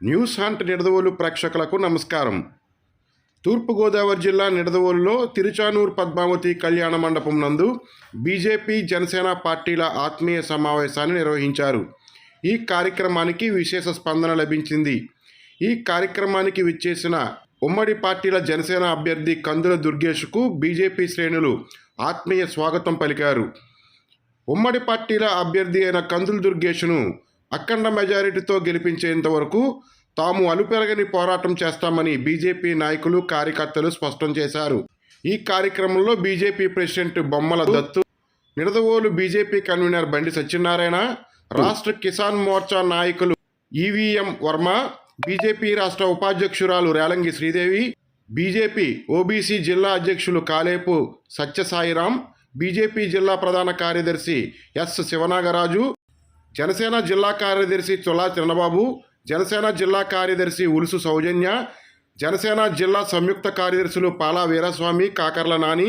News hunt Nidadavolu ప్రేక్షకులకు నమస్కారం. తూర్పుగోదావరి జిల్లా నిడదవోలులో తిరుచానూరు పద్మావతి కళ్యాణ మండపం నందు బీజేపీ జనసేన పార్టీల ఆత్మీయ సమావేశాన్ని నిర్వహించారు. ఈ కార్యక్రమానికి విశేష స్పందన లభించింది. ఈ కార్యక్రమానికి విచ్చేసిన ఉమ్మడి పార్టీల జనసేన అభ్యర్థి కందుల దుర్గేష్కు బీజేపీ శ్రేణులు ఆత్మీయ స్వాగతం పలికారు. ఉమ్మడి పార్టీల అభ్యర్థి అయిన కందుల దుర్గేష్ను అఖండ మెజారిటీతో గెలిపించేంత వరకు తాము అలుపెరగని పోరాటం చేస్తామని బీజేపీ నాయకులు కార్యకర్తలు స్పష్టం చేశారు. ఈ కార్యక్రమంలో బీజేపీ ప్రెసిడెంట్ బొమ్మల దత్తు, నిడదవోలు బీజేపీ కన్వీనర్ బండి సత్యనారాయణ, రాష్ట్ర కిసాన్ మోర్చా నాయకులు ఈవీఎం వర్మ, బీజేపీ రాష్ట్ర ఉపాధ్యక్షురాలు రేలంగి శ్రీదేవి, బీజేపీ ఓబీసీ జిల్లా అధ్యక్షులు కాలేపు సత్యసాయిరాం, బీజేపీ జిల్లా ప్రధాన కార్యదర్శి ఎస్ శివనాగరాజు, జనసేన జిల్లా కార్యదర్శి చొల్లా చిన్నబాబు, జనసేన జిల్లా కార్యదర్శి ఉలుసు సౌజన్య, జనసేన జిల్లా సంయుక్త కార్యదర్శులు Pala Veeraswamy, Kakarla Nani,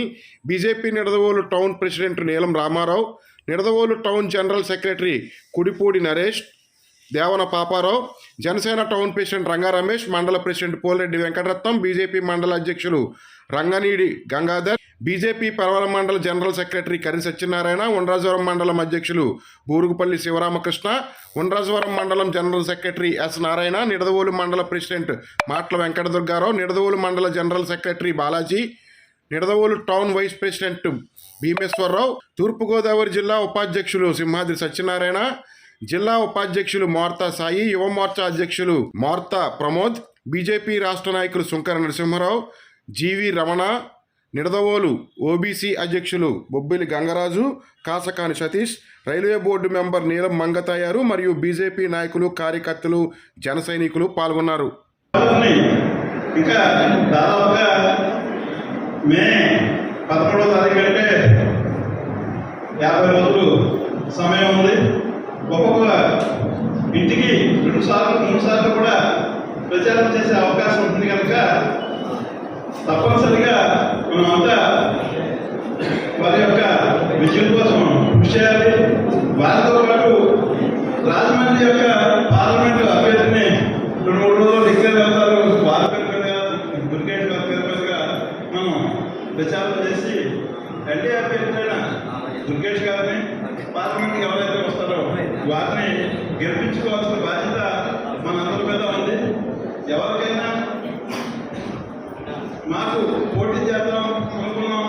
BJP Nidadavolu town president Neelam Ramarao, Nidadavolu town general secretary Kudipudi Naresh, Devana Paparao, Janasena town president Ranga Ramesh, మండల ప్రెసిడెంట్ పోలిరెడ్డి వెంకటరత్నం, బీజేపీ మండల అధ్యక్షులు రంగనీడి గంగాధర్, బీజేపీ పర్వల మండల జనరల్ సెక్రటరీ కరి సత్యనారాయణ, ఉండ్రాజవరం మండలం అధ్యక్షులు బూరుగుపల్లి శివరామకృష్ణ, ఉండ్రాజవరం మండలం general secretary S Narayana, Nidadavolu మండల ప్రెసిడెంట్ మాట్ల వెంకట దుర్గారావు, నిడదవోలు మండల general secretary Balaji, Nidadavolu town vice president Bhimeswararao, Thurpugodavari జిల్లా ఉపాధ్యక్షులు సింహాద్రి సత్యనారాయణ, జిల్లా ఉపాధ్యక్షులు మోర్తా సాయి, యువ మోర్చా అధ్యక్షులు మోర్తా ప్రమోద్, బీజేపీ రాష్ట్ర నాయకులు సుంకర నరసింహారావు, జీవి రమణ, నిడదవోలు ఓబీసీ అధ్యక్షులు Bobbili Gangaraju, Kasakani Satish, railway board member Neelam Mangatayaru మరియు బీజేపీ నాయకులు, కార్యకర్తలు, జన సైనికులు పాల్గొన్నారు. ఇంకా దాదాపుగా మే 13వ తారీఖు అంటే 50 రోజులు సమయం ఉంది. ఒక్కొక్క ఇంటికి 2 సార్లు 3 సార్లు కూడా ప్రచారం చేసే అవకాశం ఉంటుంది కనుక తప్పనిసరిగా మనమంతా వారి యొక్క విజయం కోసం కృషి చేయాలి. వారితో పాటు రాజమండ్రి యొక్క పార్లమెంటు అభ్యర్థిని 2-3 రోజులు డిక్లేర్ అవుతారు. వారి పేరు దుర్గేష్ గారి పేరు మీదుగా మనం ప్రచారం చేసి ఎన్డీ అభ్యర్థి అయిన దుర్గేష్ గారిని పార్లమెంట్కి ఎవరైతే వస్తారో వారిని గెలిపించుకోవాల్సిన బాధ్యత మనందరి మీద ఉంది. ఎవరికైనా మాకు పోటీ చేద్దాం అనుకున్నాం,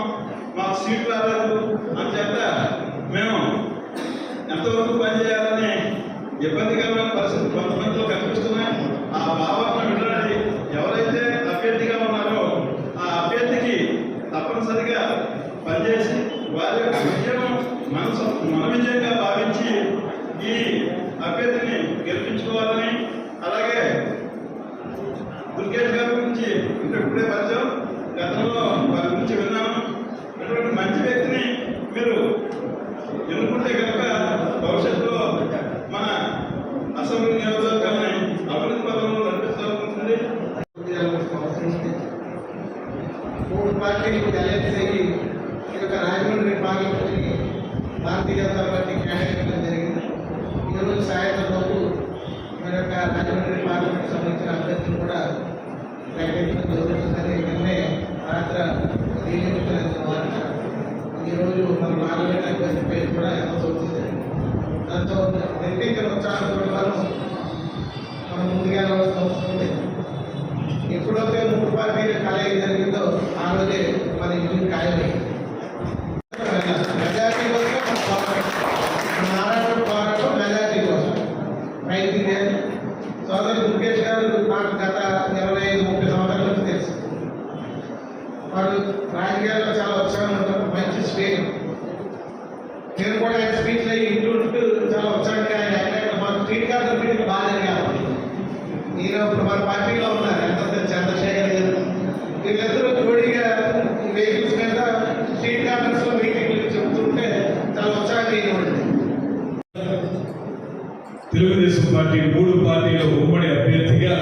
మాకు సీట్ రాలేదు అని చెప్ప మేము ఎంతవరకు పనిచేయాలని ఇబ్బందికరమైన పరిస్థితులు కొంతమందిలో కనిపిస్తున్నాయి. ఆ భావన వినడానికి ఎవరైతే అభ్యర్థిగా ఉన్నారో ఆ అభ్యర్థికి తప్పనిసరిగా పనిచేసి వారి యొక్క విజయం మన విజయంగా భావించి ఈ అభ్యర్థిని గెలిపించుకోవాలని, అలాగే దుర్గేష్ గారి గురించి ఇప్పుడే పరిచయం, గతంలో వారి గురించి విన్నాను. అటువంటి మంచి వ్యక్తిని మీరు ఎన్నుకుంటే కనుక భవిష్యత్తులో మన అసెంబ్లీ నియోజకవర్గాన్ని అభివృద్ధి పథంలో నడిపిస్తుంది. 3 పార్టీలకు అలయన్స్ అయ్యి ఈ యొక్క రాజమండ్రి పార్లమెంట్కి భారతీయ జనతా పార్టీ క్యాండిడేట్ జరిగింది. ఈరోజు సాయంత్రం లోపు మన యొక్క రాజమండ్రి పార్లమెంట్ సంబంధించిన అభ్యర్థులు కూడా ప్రకటించడం జరుగుతుందని నిన్నే రాత్రి ఈరోజు మన పార్లమెంట్ అభ్యర్థి పేరు కూడా అవుతుంది. దాంతో నిర్ణయించిన ఉత్సాహంతో మనం ముందుగా వస్తుంది. ఎప్పుడైతే 3 పార్టీల కలయిక జరిగిందో ఆ రోజే మన ఇంటికి ఖాయమై మెజార్టీ కోసం నారాయణ పోరాటం మెజార్టీ కోసం ప్రయత్నించారు. సోదరు దుర్గేష్ గారు నాకు గత 25-30 సంవత్సరాల నుంచి తెలుసు. వారు రాజకీయాల్లో చాలా ఉత్సాహం ఉంటారు, మంచి స్పీకర్. నేను కూడా ఆయన స్పీచ్లో ఇంటూ చాలా ఉత్సాహంగా ఆయన మాకు స్ట్రీట్ కార్డు మీటింగ్ బాగా జరిగారు. ఈయన ఇప్పుడు మన పార్టీలో ఉన్నారు ఎంత చంద్రశేఖర్ గారు, వీళ్ళిద్దరూ జోడీగా వెహికల్స్ మీద స్ట్రీట్ కార్నర్స్లో మీటింగ్లు చెబుతుంటే చాలా ఉత్సాహంగా ఇవ్వండి. తెలుగుదేశం పార్టీ 3 పార్టీల ఉమ్మడి అభ్యర్థిగా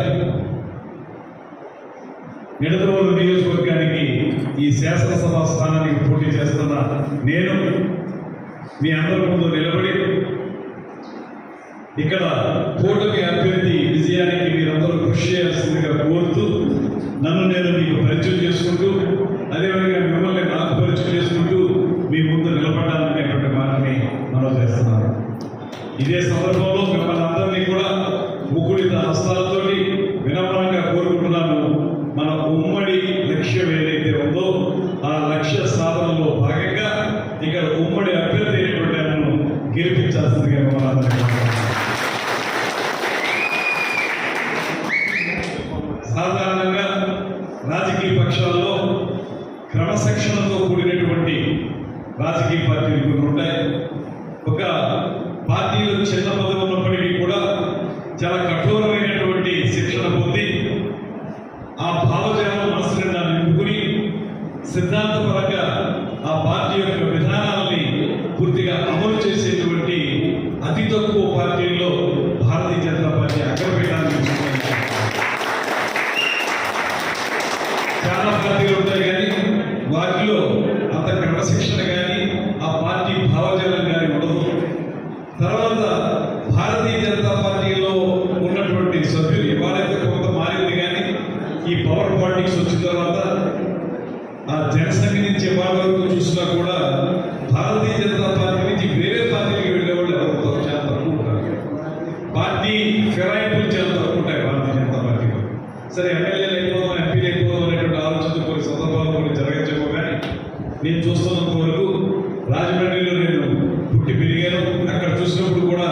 నిడదవోలు నియోజకవర్గానికి ఈ శాసనసభ స్థానానికి పోటీ చేస్తున్న నేను మీ అందరి ముందు నిలబడి ఇక్కడ కూటమి అభ్యర్థి విజయానికి మీరందరూ కృషి చేయాల్సిందిగా కోరుతూ నన్ను నేను మీకు పరిచయం చేసుకుంటూ అదేవిధంగా మిమ్మల్ని నాకు పరిచయం చేసుకుంటూ మీ ముందు నిలబడాలనేటువంటి మాటని మనం చేస్తున్నాను. ఇదే సందర్భంలో మిమ్మల్ని అందరినీ కూడా ముకుడిత హస్తాలతోటి వినమ్రంగా కోరుకుంటున్నాను. మన ఉమ్మడి లక్ష్యం ఏదైతే ఉందో ఆ లక్ష్య సాధనలో భాగంగా ఇక్కడ ఉమ్మడి అభ్యర్థి అయినటువంటి నన్ను గెలిపించాల్సిందిగా మిమ్మల్ని అందరినీ సాధారణంగా రాజకీయ పక్షాల్లో క్రమశిక్షణతో కూడినటువంటి రాజకీయ పార్టీలు కొన్ని ఉంటాయి. ఒక పార్టీలో చిన్న పదవి ఉన్నప్పటికీ కూడా చాలా కఠోరమైనటువంటి శిక్షణ పొంది ఆ భావజాలం మనసు నిండా నింపుకుని సిద్ధాంతపరంగా ఆ పార్టీ యొక్క విధానాలని పూర్తిగా అమలు చేసేటువంటి అతి తక్కువ పార్టీల్లో భారతీయ జనతా పార్టీ అగ్రపీఠాన్ని చాలా పార్టీలు ఉంటాయి, కానీ వాటిలో అంత క్రమశిక్షణ కానీ ఆ పార్టీ భావజాలం కానీ ఉండదు. తర్వాత భారతీయ జనతా పార్టీలో ఉన్నటువంటి సభ్యులు ఇవాళైతే కొంత మారింది, కానీ ఈ పవర్ పాలిటిక్స్ వచ్చిన తర్వాత ఆ జనసంఘ నుంచి ఇవాళ వరకు చూసినా కూడా భారతీయ జనతా పార్టీ నుంచి వేరే పార్టీకి వెళ్ళే వాళ్ళు ఎవరితో చాలా తక్కువ ఉంటారు. పార్టీ ఫిరాయింపులు చాలా తక్కువ ఉంటాయి భారతీయ జనతా పార్టీలో. సరే ఎమ్మెల్యేలు అయిపోదాం, ఎంపీలు అయిపోదాం అనేటువంటి ఆలోచన కొన్ని సందర్భాలు కొన్ని జరగచ్చేమో, కానీ నేను చూస్తున్నంత వరకు రాజమండ్రిలో నేను పుట్టి పెరిగాను. అక్కడ చూసినప్పుడు కూడా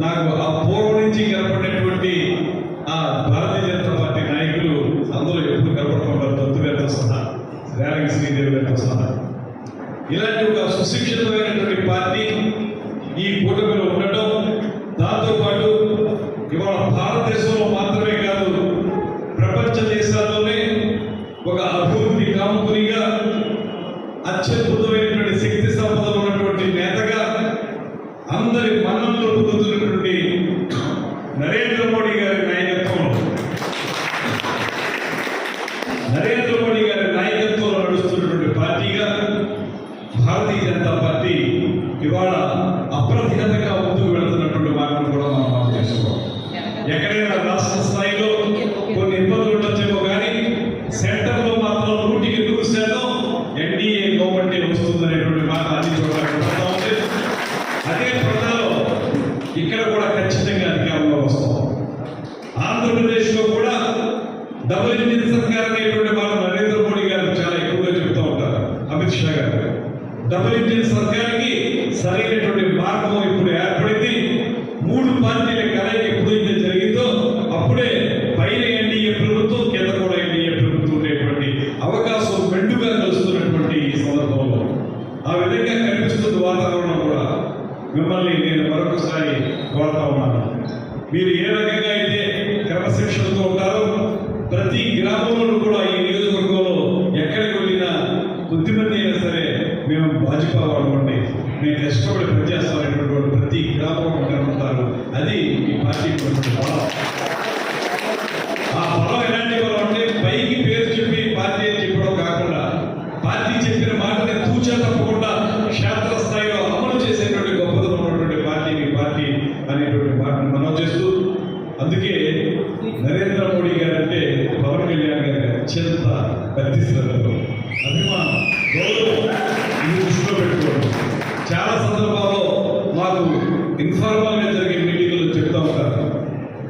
నాకు ఆ పూర్వం నుంచి కనపడినటువంటి ఆ భారతీయ జనతా పార్టీ నాయకులు అందరూ ఎప్పుడు కనపడుతుంటారు. దత్తు గారితో సహా, రేలంగి శ్రీదేవి గారితో సహా. ఇలాంటి ఒక సుశిక్షితమైనటువంటి పార్టీ ఈ కూటమిలో ఉండటం, దాంతోపాటు ఇవాళ భారతదేశంలో మాత్రమే కాదు ప్రపంచ దేశాల్లోనే ఒక అభివృద్ధి కాముకునిగా అత్యద్భుతమైనటువంటి శక్తి సంపద ఉన్నటువంటి నేతగా అందరి మన్ననలు పొందుతున్నటువంటి నరేంద్ర మోడీ గారి నాయకత్వంలో నడుస్తున్నటువంటి పార్టీగా భారతీయ జనతా పార్టీ ఇవాళ అప్రతిహతంగా ముందుకు వెళుతున్నటువంటి మాటను కూడా మనం అర్థం చేసుకోవాలి. ఎక్కడైనా రాష్ట్ర స్థాయిలో కొన్ని ఇబ్బందులు ఉండొచ్చేమో, కానీ సెంటర్లో మాత్రం 100% ఎన్డీఏ గవర్నమెంట్ వస్తుందనేటువంటి మాట అన్ని చోట్ల కనబడతా ఉంది. అదే ప్రజల్లో ఇక్కడ కూడా ఖచ్చితంగా అధికారంలో వస్తాం. ఆంధ్రప్రదేశ్లో కూడా డబుల్ ఇంజిన్ సర్కార్ అనేటువంటి మాట నరేంద్ర మోడీ గారు చాలా ఎక్కువగా చెప్తూ ఉంటారు, అమిత్ షా గారు. డబుల్ ఇంజిన్ సర్కార్కి సరైనటువంటి మార్గం ఇప్పుడు ఏర్పడింది. 3 పార్టీల కలయిక ఎప్పుడైతే జరిగిందో అప్పుడే పైన ఎన్డీఏ ప్రభుత్వం, కింద కూడా ఎన్డీఏ ప్రభుత్వం ఉండేటువంటి అవకాశం మెండుగా కలుస్తున్నటువంటి ఈ సందర్భంలో ఆ విధంగా కనిపిస్తున్న వాతావరణం కూడా మిమ్మల్ని నేను మరొకసారి కోరుతా ఉన్నాను. మీరు ఏ రకంగా అయితే క్రమశిక్షణతో ఉంటారో ప్రతి గ్రామంలో కూడా ఈ నియోజకవర్గంలో ఎక్కడికి వెళ్ళినా కొద్దిమంది అయినా సరే మేము భాజపా వాళ్ళు ఉండి మేము కష్టపడి పనిచేస్తామనేటువంటి ప్రతి గ్రామంలో కనుకుంటారు. అది ఈ పార్టీ బలం. ఆ బలం ఎలాంటి బలం అంటే పైకి పేరు చెప్పి పార్టీ అని చెప్పడం కాకుండా పార్టీ చెప్పిన మాటని తూచా తప్పకుండా క్షేత్రస్థాయిలో అమలు చేసేటువంటి గొప్పదనం ఉన్నటువంటి పార్టీ అనేటువంటి మాటను మనం చేస్తూ, అందుకే నరేంద్ర మోడీ గారు అంటే పవన్ కళ్యాణ్ గారికి అత్యంత భక్తి శ్రద్ధలు, అభిమానం, గౌరవం ఇది దృష్టిలో పెట్టుకోవడం. చాలా సందర్భాల్లో మాకు ఇన్ఫార్మల్ గా జరిగే మీటింగ్లు చెప్తా ఉంటారు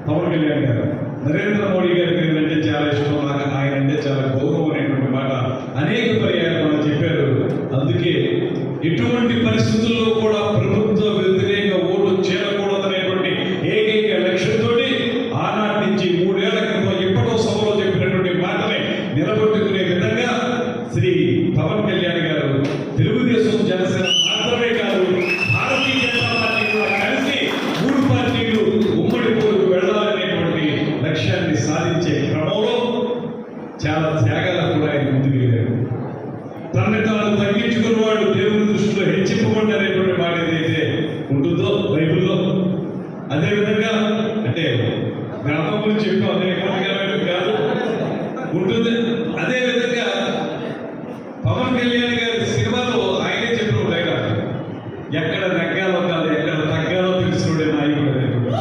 పవన్ కళ్యాణ్ గారు. నరేంద్ర మోడీ గారికి అంటే చాలా ఇష్టం, నాకు ఆయన అంటే చాలా గౌరవం అనేటువంటి మాట అనేక పర్యాలు మనం చెప్పారు. అందుకే ఎటువంటి పరిస్థితుల్లో కూడా ప్రభుత్వ వ్యతిరేక ఓటు చేరకూడదనేటువంటి ఏకైక లక్ష్యంతో ఆనాటి నుంచి 3 ఏళ్ల క్రితం ఎప్పటో సభలో చెప్పినటువంటి మాటని నిలబెట్టుకునే విధంగా శ్రీ పవన్ కళ్యాణ్ గారు తెలుగుదేశం, జనసేన మాత్రమే కాదు భారతీయ జనతా పార్టీ కూడా కలిసి 3 పార్టీలు ఉమ్మడి పోరుకు వెళ్ళాలనేటువంటి లక్ష్యాన్ని సాధించే క్రమంలో చాలా త్యాగాలకు కూడా ఆయన ముందుకు వెళ్ళారు. తనని తాను తగ్గించుకున్న వాడు దేవుని దృష్టిలో హెచ్చింపబడి అనేటువంటి మాట ఏదైతే ఉంటుందో బైబిల్లో, అదేవిధంగా అంటే గ్రంథం గురించి చెప్పాం, అదే కాదు ఉంటుంది. అదేవిధంగా పవన్ కళ్యాణ్ గారి సినిమాలో ఆయనే చెప్పిన డైలాగ్, ఎక్కడ నెగ్గాలో కాదు ఎక్కడ తగ్గాలో తెలిసినోడే నాయకుడు అనేటువంటి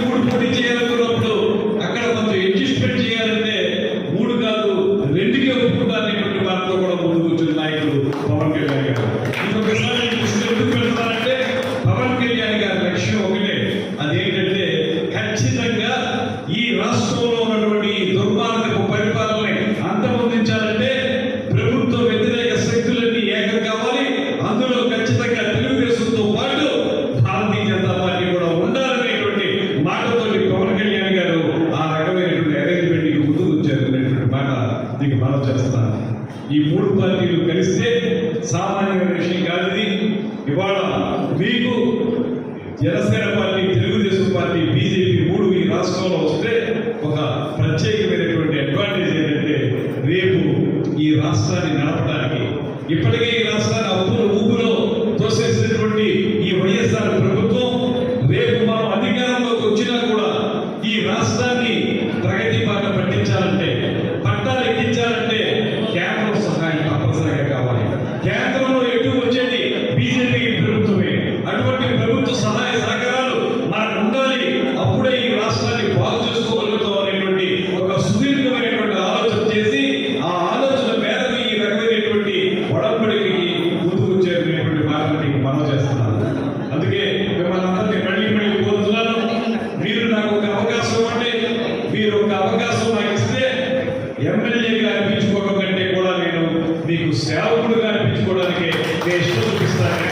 మూడు పోటీ చేయాలనుకున్నప్పుడు అక్కడ కొంచెం అడ్జస్ట్మెంట్ చేయాలంటే మూడు కాదు రెండుకే ఒప్పుకుంటారనేటువంటి వారితో కూడా ముందు కూర్చున్న నాయకుడు పవన్ కళ్యాణ్ గారు. ఇంకొకసారి ఎందుకు పెడతారంటే పవన్ కళ్యాణ్ గారి లక్ష్యం ఒకటే, అదేంటంటే ఖచ్చితంగా ఈ రాష్ట్రంలో ఉన్నటువంటి దుర్మార్గపు పరిపాలనని అంతమొందించాలంటే ప్రభుత్వ వ్యతిరేక శక్తులన్నీ ఏకం కావాలి. అందులో ఖచ్చితంగా తెలుగుదేశంతో పాటు భారతీయ జనతా పార్టీ కూడా ఉండాలనేటువంటి మాటతో పవన్ కళ్యాణ్ గారు ఆ రకమైనటువంటి అరేంజ్మెంట్ ముందుకు వచ్చారనేటువంటి మాట మీకు మనం చేస్తాను. ఈ మూడు పార్టీలు కలిస్తే సామాన్యమైన విషయం కాదు ఇది. ఇవాళ మీకు Janasena party, Telugu Desam party, BJP మూడు ఈ రాష్ట్రంలో వస్తే ఒక ప్రత్యేకమైనటువంటి అడ్వాంటేజ్ ఏంటంటే రేపు ఈ రాష్ట్రాన్ని నడపడానికి ఇప్పటికే ఈ రాష్ట్రాన్ని అప్పుల ఊపులో తోసేసినటువంటి ఈ వైఎస్ఆర్ ప్రభుత్వం రేపు మనం అధికారంలోకి వచ్చినా కూడా ఈ రాష్ట్రాన్ని ప్రగతి బాట పట్టించాలంటే, పట్టాలు ఎక్కించాలంటే కేంద్రం సహాయం తప్పనిసరిగా కావాలి. కేంద్రంలో ఎటు వచ్చేది బీజేపీ ప్రభుత్వమే. అటువంటి ప్రభుత్వ సహాయ సహకారాలు మనకు ఉండాలి. అప్పుడే ఈ రాష్ట్రాన్ని బాగు చేసుకోగలుగుతాం అనేటువంటి ఒక సుదీర్ఘమైనటువంటి ఆలోచన చేసి ఆ ఆలోచన మేరకు ఈ రకమైనటువంటి ఒడంబడికి ముందుకు వచ్చేటువంటి మాటని మనం చేస్తున్నాను. అందుకే మిమ్మల్ని అందరినీ మళ్ళీ కోరుతున్నాను, మీరు నాకు ఒక అవకాశం ఇవ్వండి. మీరు ఒక అవకాశం నాకు ఇస్తే ఎమ్మెల్యేగా అనిపించుకోవడం కంటే కూడా నేను మీకు సేవకుడుగా అనిపించుకోవడానికి నేను ఇష్టం చూపిస్తాను.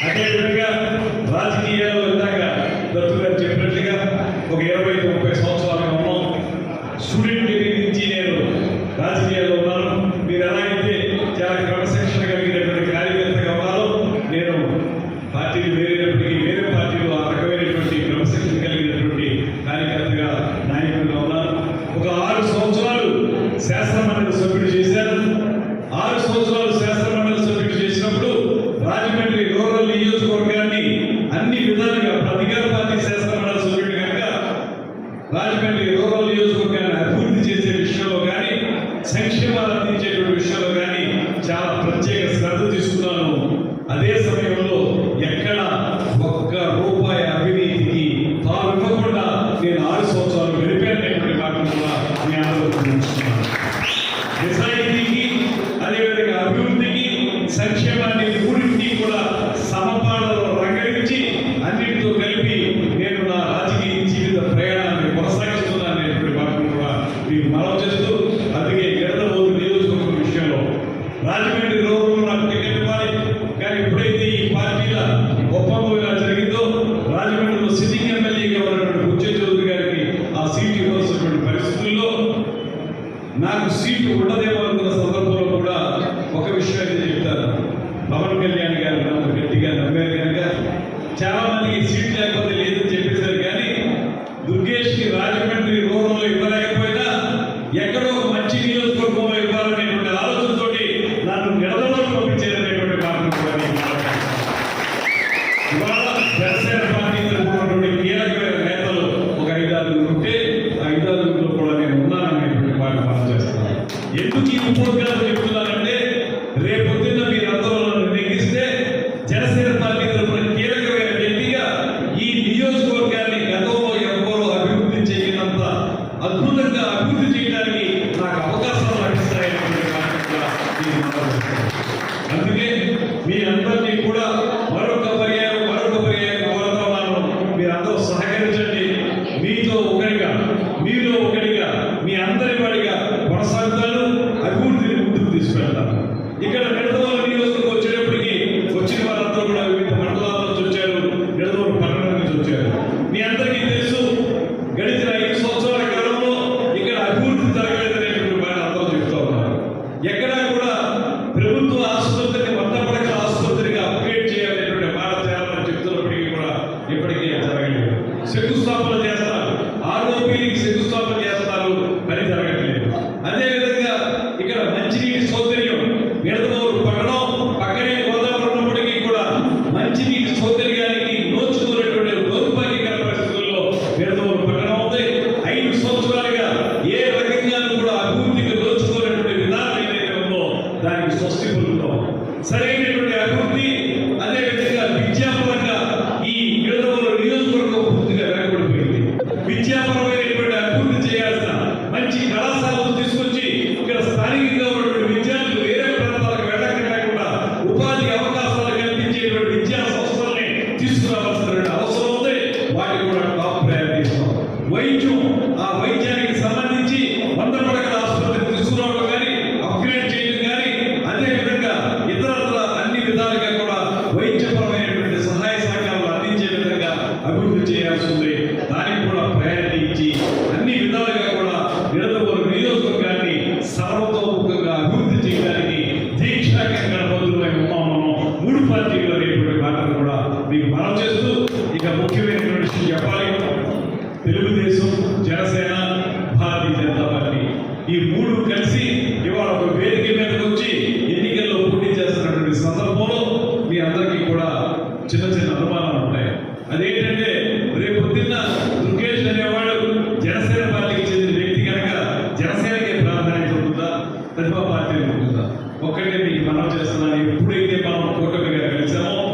అదేవిధంగా రాజకీయాల్లో ఇందాక దత్తు గారు చెప్పినట్లుగా ఒక 20-30 సంవత్సరాలుగా ఉన్నాం. స్టూడెంట్ డిగ్రీ నుంచి నేను రాజకీయాల్లో ఉన్నాను. మీరు ఎలా అయితే చాలా క్రమశిక్షణ కలిగినటువంటి కార్యకర్తగా ఉన్నారో, నేను పార్టీలు వేరేటప్పటికీ వేరే పార్టీలు ఆ రకమైనటువంటి క్రమశిక్షణ కలిగినటువంటి కార్యకర్తగా నాయకుడిగా ఉన్నాను. ఒక 6 సంవత్సరాలు శాసనమండలి సభ్యుడు చేశాను. 6 సంవత్సరాలు శాసనమండలి సభ్యుడు చేసినప్పుడు రాజమండ్రి రూరల్ నియోజకవర్గాన్ని అన్ని విధాలుగా అధికార పార్టీ శాసనమండలి సభ్యుడు కనుక రాజమండ్రి రూరల్ నియోజకవర్గాన్ని అభివృద్ధి చేసే విషయంలో కానీ, సంక్షేమాలు అందించేటువంటి విషయంలో కానీ చాలా ప్రత్యేక శ్రద్ధ తీసుకున్నాను. అదే సమయంలో ఎక్కడ ఒక్క రూపాయి అవినీతికి తాను ఇవ్వకుండా నేను 6 సంవత్సరాలు గడిపాననేటువంటి మాటను కూడా మీ అందరూ గుర్తుంచుకున్నాను. నిజాయితీకి, అదేవిధంగా అభివృద్ధికి, సంక్షేమాన్ని మూడింటిని కూడా సమపాలలో రంగరించి అన్నింటితో కలిపి నేను నా రాజకీయ జీవిత ప్రయాణాన్ని కొనసాగిస్తున్నాననేటువంటి మాటను కూడా మీకు మనం చేస్తూ, అందుకే ఎడదవోలు నియోజకవర్గం విషయంలో రాజమండ్రి రోడ్డు నాకు టికెట్ ఇవ్వాలి. కానీ ఎప్పుడైతే ఈ పార్టీల ఒప్పందం ఇలా జరిగిందో, రాజమండ్రిలో సిట్టింగ్ ఎమ్మెల్యేగా ఉన్నటువంటి బుచ్చే చౌదరి గారికి ఆ సీటు ఇవ్వాల్సినటువంటి పరిస్థితుల్లో నాకు సీటు ఉండదేమో అనుకున్న సందర్భంలో కూడా ఒక విషయం అయితే చెప్తారు. పవన్ కళ్యాణ్ గారు నన్ను గట్టిగా నమ్మారు కనుక చాలా మందికి సీట్ లేకపోతే లేదని చెప్పేశారు. కానీ దుర్గేష్కి రాజమండ్రి రూరల్లో ఇవ్వలేకపోయినా ఎక్కడో ఒక మంచి నియోజకవర్గంలో ఇవ్వాలనేటువంటి ఆలోచనతోటి నన్ను నిడదలో పంపించారనేటువంటి మాటను కూడా ఇవాళ జనసేన పార్టీ తరపునటువంటి కీలకమైన నేతలు ఒక 5-6 ఉంటే ఆ 5-6 కూడా నేను ఉన్నాననేటువంటి మాట మనం చేస్తున్నాను. ఎందుకు ఈ ఉపోద్ఘాతం చెప్తున్నానంటే రేపొద్దున మీరు అందరూ నన్ను నిర్ణయిస్తే జనసేన పార్టీ తరపున కీలకమైన వ్యక్తిగా ఈ నియోజకవర్గాన్ని గతంలో ఎవరో అభివృద్ధి చేయనంత అద్భుతంగా అభివృద్ధి చేయడానికి నాకు అవకాశాలు లభిస్తాయనేటువంటి మాట కూడా నేను మనం చేస్తున్నాను. అందుకే మీ అందరినీ కూడా మరొక పర్యాయం కోరుతున్నాను. మీరందరూ సహకరించండి. మీతో ఒకరిగా, మీలో ఒకరిగా, మీ అందరి వాడిగా కొనసాగుతాను. అభివృద్ధిని ముందుకు తీసుకెళ్తాను. ఇక్కడ నిడదవోలు నియోజకవర్గం వచ్చేటప్పటికి వచ్చిన వారంతా కూడా వివిధ మండలాల నుంచి వచ్చారు, నిడదవోలు పట్టణం నుంచి వచ్చారు. మీ అందరికీ తెలుసు, గడిచిన 5 సంవత్సరాల కాలంలో ఇక్కడ అభివృద్ధి జరగలేదనేటువంటి మాట అందరూ చెప్తా ఉన్నారు. ఎక్కడా కూడా ప్రభుత్వ ఆసుపత్రిని 100 పడకల ఆసుపత్రిగా అప్గ్రేడ్ చేయాలనేటువంటి మాట చేయాలని చెప్తున్నప్పటికీ కూడా ఇప్పటికీ జరగలేదు. శంకుస్థాపన చేస్తారు, ఆర్ఓపీకి శంకుస్థాపన చేస్తారు, పని జరగట్లేదు. అదేవిధంగా ఇక్కడ మంచినీటి సౌకర్యం నిడదవోలు పట్టణం పక్కనే గోదావరి ఉన్నప్పటికీ కూడా మంచినీటి సౌకర్యానికి నోచుకున్నటువంటి దౌర్భాగ్యకర పరిస్థితుల్లో నిడదవోలు పట్టణం ఉంది. 5 సంవత్సరాలుగా ఏ రకంగా కూడా అభివృద్ధికి నోచుకున్నటువంటి విధానం ఏదైతే ఉందో దానికి స్వస్తి పలుకుతాం. సరైనటువంటి అభివృద్ధి, అదేవిధంగా విద్యాపరంగా ఈ నిడదవోలు విధంగా అభివృద్ధి చేయాల్సి ఉంది. దానికి కూడా ప్రయారిటీ ఇచ్చి అన్ని విధాలుగా కూడా నిడదవోలు నియోజకవర్గాన్ని సర్వతోముఖంగా అభివృద్ధి చేయడానికి దీక్షాగా గణపతులమై ఉన్నాం మనం. 3 పార్టీలు అనేటువంటి మాటలు కూడా మీకు మనం చేస్తూ ఇక ముఖ్యమైనటువంటి విషయం చెప్పాలి. తెలుగుదేశం, జనసేన, భారతీయ జనతా పార్టీ ఈ 3 కలిసి ఇవాళ ఒక వేదిక మీదకి వచ్చి ఎన్నికల్లో పోటీ చేస్తున్నటువంటి సందర్భంలో మీ అందరికీ కూడా చిన్న చిన్న అనుమానాలు ఉంటాయి. అదేంటంటే రేపు పొద్దున్న దుర్గేష్ అనేవాడు జనసేన పార్టీకి చెందిన వ్యక్తి కనుక జనసేనకే ప్రాధాన్యత ఉంటుందా, ప్రతిభా పార్టీకి ఉంటుందా? ఒక్కటే మీకు మనం చేస్తున్నాను. ఎప్పుడైతే మనం కూటమిగా కలిసామో,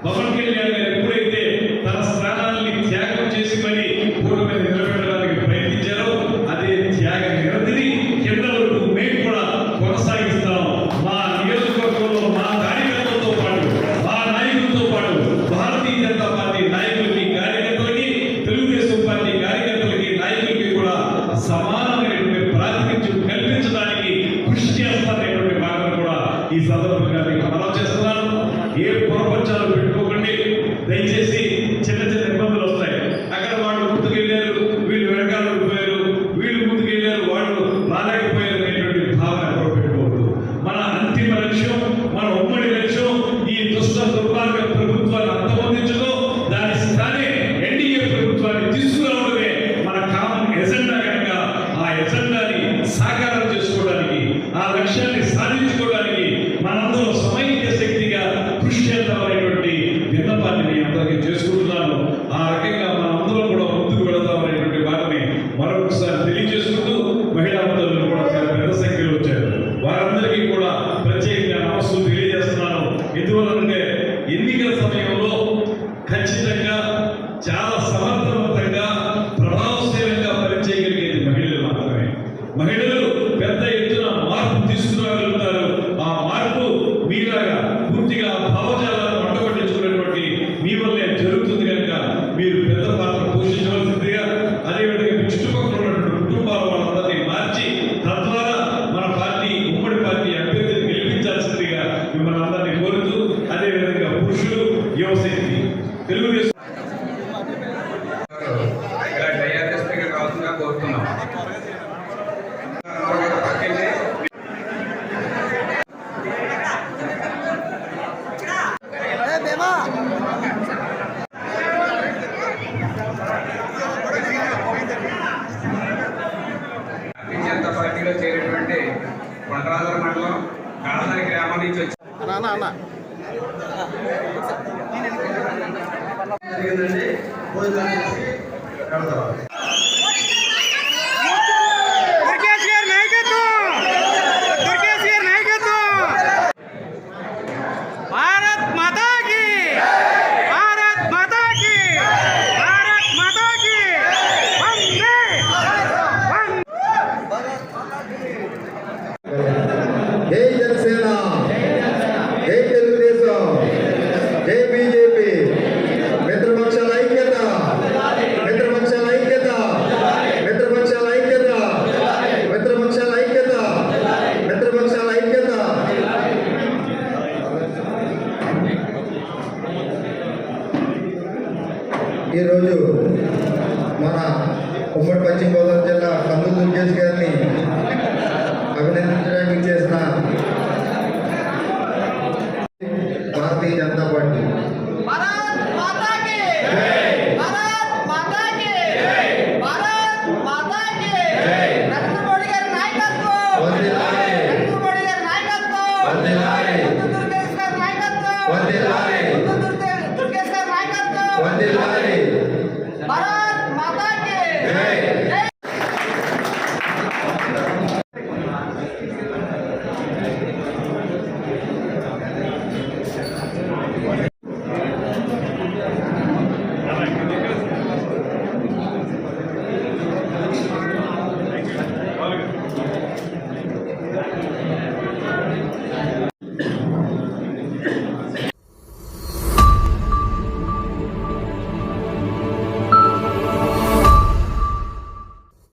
పవన్ కళ్యాణ్ గారు ఎప్పుడైతే తన స్థానాన్ని త్యాగం చేసి మరి కూటమి నిలబెట్టడానికి ప్రయత్నించారో అదే త్యాగ నిరతిని కింద వరకు మేము కూడా కొనసాగిస్తాం. మా నియోజకవర్గంలో మా కార్యకర్తలతో పాటు, మా నాయకులతో పాటు భారతీయ జనతా పార్టీ నాయకులకి, కార్యకర్తలకి, తెలుగుదేశం పార్టీ కార్యకర్తలకి, నాయకులకి కూడా సమానమైనటువంటి ప్రాతినిధ్యం కల్పించడానికి కృషి చేస్తారనేటువంటి మాటను కూడా ఈ సందర్భంగా మీకు మనం చేస్తున్నాను. ఏ పొరపక్షాలు పెట్టుకోకండి దయచేసి. చిన్న చిన్న ఇబ్బందులు వస్తాయి. అక్కడ వాళ్ళు ముందుకెళ్ళారు, వీళ్ళు వెనకాల పోయారు, వీళ్ళు ముందుకెళ్ళారు, వాళ్ళు రాలేకపోయారు అనేటువంటి భావన ఎవరు పెట్టుకోవద్దు. మన అంతిమ లక్ష్యం, మన ఉమ్మడి లక్ష్యం ఈ దుష్ట దుర్మార్గ ప్రభుత్వాన్ని అంతమొందించడం, దాని స్థానే ఎన్డీఏ ప్రభుత్వాన్ని తీసుకురావడమే మన కామన్ ఎజెండా కనుక ఆ ఎజెండాని సాకారం చేసుకోవడానికి, ఆ లక్ష్యాన్ని సాధించుకోవడానికి మనందరూ సమైక్య శక్తిగా కృషి చేద్దామనేటువంటి విన్నపాన్ని మీ అందరికీ చేసుకుంటున్నాను. ఆ రకంగా మనందరం కూడా ముందుకు వెళదామనేటువంటి వాటిని మరొకసారి తెలియజేసుకుంటూ మహిళా మద్దతులు కూడా చాలా పెద్ద సంఖ్యలో వచ్చారు. వారందరికీ కూడా ప్రత్యేకంగా నమస్సులు తెలియజేస్తున్నాను. ఎందువల్లంటే ఎన్నికల సమయంలో ఖచ్చితంగా చాలా సమర్థవంతంగా, ప్రభావశీలంగా పనిచేయగలిగేది మహిళలు మాత్రమే. మహిళలు పెద్ద ఎత్తున మార్పు తీసుకురాగలుగుతారు. ఆ మార్పు మీలాగా పూర్తిగా భావజాలను వంటపట్టించుకున్నటువంటి మీ వల్లే జరుగుతుంది కనుక మీరు పెద్ద పాత్ర పోషించవలసిందిగా, అదేవిధంగా మీ చుట్టుపక్కల ఉన్నటువంటి కుటుంబాల వాళ్ళందరినీ మార్చి తద్వారా మన పార్టీ, ఉమ్మడి పార్టీ అభ్యర్థిని గెలిపించాల్సిందిగా మిమ్మల్ని అందరినీ కోరుతూ, అదేవిధంగా పురుషులు, యువశక్తి, తెలుగుదేశం ఇలా డయాబెటిస్ స్పీకర్ కావాల్సిందిగా కోరుతున్నాం. భారతీయ జనతా పార్టీలో చేరినటువంటి కొండరాజుల మండలం కాళదారి గ్రామం నుంచి వచ్చి జరిగిందండి. భోజనం చేసి వెళ్తాం. भारत माता की, भारत माता की, भारत माता की, वंदे जय जनसेना, जय తెలుగుదేశం, జై బీజేపీ. మిత్రపక్షాల ఐక్యత, మిత్రపక్షాల ఐక్యత, మిత్రపక్షాల ఐక్యత, మిత్రపక్షాల ఐక్యత, మిత్రపక్షాల ఐక్యత. ఈరోజు మన ఉమ్మడి పశ్చిమ గోదావరి జిల్లా కందులు దుర్గేష్ గారిని అభినందించడానికి చేసిన భారతీయ జనతా పార్టీ